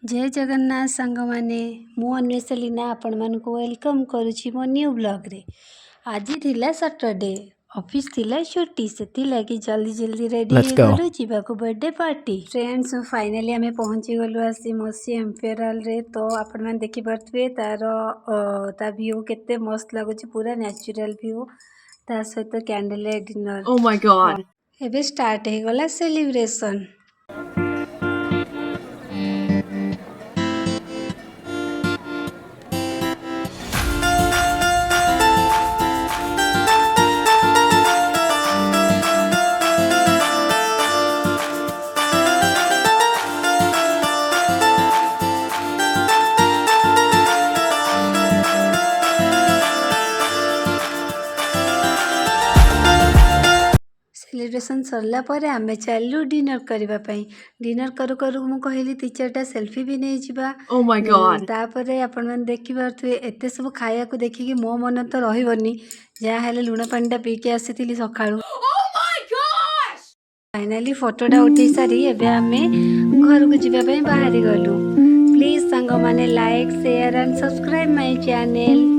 जय जगन्नाथ सांग मैंने मु अन्वेषा लीना आपण मानक वेलकम करुछि मो न्यू ब्लॉग रे। आज थिला सैटरडे ऑफिस थिला छुट्टी से लगी जल्दी जल्दी रेडी Let's go. गलु जीवाको बर्थडे पार्टी। फ्रेंड्स फाइनली आमे पहुंची गलु आसी मोसी एम्पेरियल रे। तो आपण मान देखि परथवे तार ता व्यू केते मस्त लागुछि, पूरा नेचुरल व्यू ता सहित candle light dinner. Oh my god. एबे स्टार्ट हे गला सेलिब्रेशन। सेलिब्रेशन सरला पर आमे चलू डिनर करबा पई। डिनर करू करू मु कहली ती चारटा सेल्फी भी नहीं जिबा। Oh my god. तापरे आपण मन देखि परथवे एते सब खाया को देखि कि मो मन तो रहिबनी, जा हेले लुण पानीटा पी के आसीथिली सखाळू। Oh my gosh. फाइनली फोटोटा उठै सारी एबे आमे घर को जिबा पई बाहरी गलु। प्लीज संग माने like share and subscribe my channel.